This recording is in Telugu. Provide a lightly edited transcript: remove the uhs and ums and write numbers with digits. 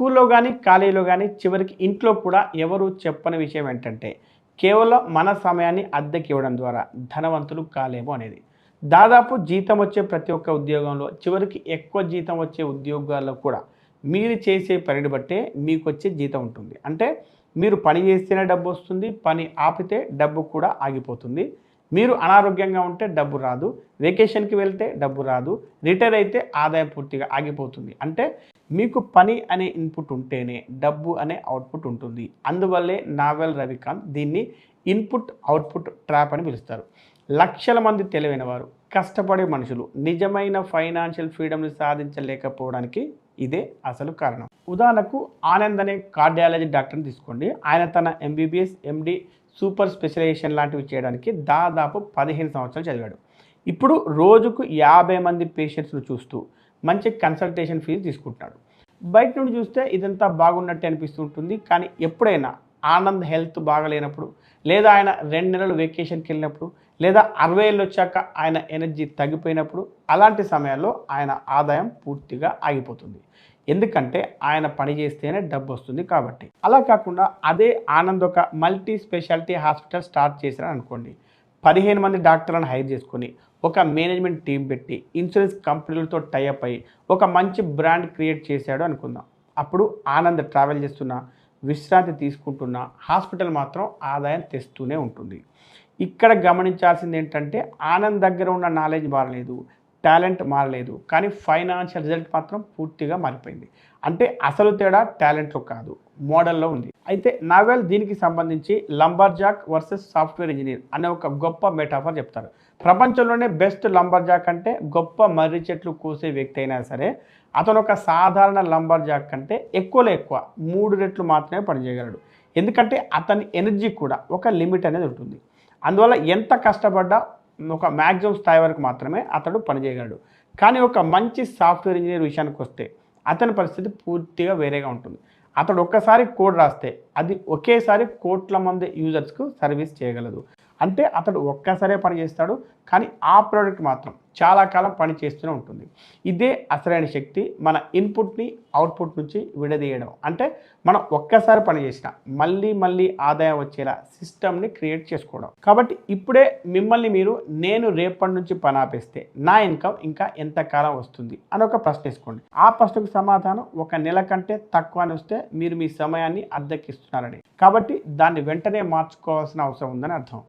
స్కూల్లో గానీ, కాలేజీలో గానీ చివరికి ఇంట్లో కూడా ఎవరు చెప్పని విషయం ఏంటంటే, కేవలం మన సమయాన్ని అద్దెకివ్వడం ద్వారా ధనవంతులు కాలేము అనేది. దాదాపు జీతం వచ్చే ప్రతి ఒక్క ఉద్యోగంలో చివరికి ఎక్కువ జీతం వచ్చే ఉద్యోగాల్లో కూడా మీరు చేసే పనిని బట్టే మీకొచ్చే జీతం ఉంటుంది. అంటే మీరు పని చేస్తేనే డబ్బొస్తుంది. పని ఆపితే డబ్బు కూడా ఆగిపోతుంది. మీరు అనారోగ్యంగా ఉంటే డబ్బు రాదు. వెకేషన్‌కి వెళ్తే డబ్బు రాదు. రిటైర్ అయితే ఆదాయం పూర్తిగా ఆగిపోతుంది. అంటే మీకు పని అనే ఇన్పుట్ ఉంటేనే డబ్బు అనే అవుట్పుట్ ఉంటుంది. అందువల్లే నావెల్ రవికాంత్ దీన్ని ఇన్పుట్, అవుట్పుట్ ట్రాప్ అని పిలుస్తారు. లక్షల మంది తెలివైన వారు, కష్టపడే మనుషులు నిజమైన ఫైనాన్షియల్ ఫ్రీడమ్‌ని సాధించలేకపోవడానికి ఇదే అసలు కారణం. ఉదాహరణకు ఆనంద్ అనే కార్డియాలజీ డాక్టర్‌ని తీసుకోండి. ఆయన తన ఎంబీబీఎస్, ఎండీ, సూపర్ స్పెషలైజేషన్ లాంటివి చేయడానికి దాదాపు 15 సంవత్సరాలు చదివాడు. ఇప్పుడు రోజుకు 50 మంది పేషెంట్స్‌ని చూస్తూ మంచి కన్సల్టేషన్ ఫీజు తీసుకుంటున్నాడు. బయట నుండి చూస్తే ఇదంతా బాగున్నట్టే అనిపిస్తూ ఉంటుంది. కానీ ఎప్పుడైనా ఆనంద్ హెల్త్ బాగాలేనప్పుడు, లేదా ఆయన 2 నెలలు వెకేషన్‌కి వెళ్ళినప్పుడు, లేదా 60 ఏళ్ళు వచ్చాక ఆయన ఎనర్జీ తగ్గిపోయినప్పుడు, అలాంటి సమయాల్లో ఆయన ఆదాయం పూర్తిగా ఆగిపోతుంది. ఎందుకంటే ఆయన పని చేస్తేనే డబ్బొస్తుంది కాబట్టి. అలా కాకుండా అదే ఆనంద్ ఒక మల్టీ స్పెషాలిటీ హాస్పిటల్ స్టార్ట్ చేశారనుకోండి. 15 మంది డాక్టర్లను హైర్ చేసుకొని, ఒక మేనేజ్మెంట్ టీమ్ పెట్టి, ఇన్సూరెన్స్ కంపెనీలతో టై అప్ అయ్యి, ఒక మంచి బ్రాండ్ క్రియేట్ చేశాడు అనుకుందాం. అప్పుడు ఆనంద్ ట్రావెల్ చేస్తున్నా, విశ్రాంతి తీసుకుంటున్న హాస్పిటల్ మాత్రం ఆదాయం తెస్తూనే ఉంటుంది. ఇక్కడ గమనించాల్సింది ఏంటంటే ఆనంద్ దగ్గర ఉన్న నాలెడ్జ్ మారలేదు, టాలెంట్ మారలేదు. కానీ ఫైనాన్షియల్ రిజల్ట్ మాత్రం పూర్తిగా మారిపోయింది. అంటే అసలు తేడా టాలెంట్‌లో కాదు, మోడల్‌లో ఉంది. అయితే నావెల్ దీనికి సంబంధించి లంబర్జాక్ వర్సెస్ సాఫ్ట్‌వేర్ ఇంజినీర్ అనే ఒక గొప్ప మెటాఫర్ చెప్తారు. ప్రపంచంలోనే బెస్ట్ లంబర్జాక్ అంటే గొప్ప మర్రి చెట్లు కోసే వ్యక్తి అయినా సరే, అతను ఒక సాధారణ లంబర్జాక్ కంటే ఎక్కువలో ఎక్కువ 3 రెట్లు మాత్రమే పనిచేయగలడు. ఎందుకంటే అతని ఎనర్జీ కూడా ఒక లిమిట్ అనేది ఉంటుంది. అందువల్ల ఎంత కష్టపడ్డా ఒక మ్యాక్సిమం స్థాయి వరకు మాత్రమే అతడు పనిచేయగలడు. కానీ ఒక మంచి సాఫ్ట్‌వేర్ ఇంజినీర్ విషయానికొస్తే అతని పరిస్థితి పూర్తిగా వేరేగా ఉంటుంది. అతడు ఒక్కసారి కోడ్ రాస్తే అది ఒకేసారి కోట్ల మంది యూజర్స్‌కు సర్వీస్ చేయగలదు. అంటే అతడు ఒక్కసారే పని చేస్తాడు. కానీ ఆ ప్రోడక్ట్ మాత్రం చాలా కాలం పని చేస్తూనే ఉంటుంది. ఇదే అసలైన శక్తి. మన ఇన్పుట్‌ని అవుట్పుట్ నుంచి విడదీయడం. అంటే మనం ఒక్కసారి పని చేసినా మళ్ళీ మళ్ళీ ఆదాయం వచ్చేలా సిస్టమ్‌ని క్రియేట్ చేసుకోవడం. కాబట్టి ఇప్పుడే మిమ్మల్ని మీరు నేను రేపటి నుంచి పని ఆపేస్తే నా ఇన్‌కమ్ ఇంకా ఎంతకాలం వస్తుంది అని ఒక ప్రశ్న వేసుకోండి. ఆ ప్రశ్నకు సమాధానం ఒక నెల కంటే తక్కువ అని వస్తే మీరు మీ సమయాన్ని అద్దెకిస్తున్నారని. కాబట్టి దాన్ని వెంటనే మార్చుకోవాల్సిన అవసరం ఉందని అర్థం.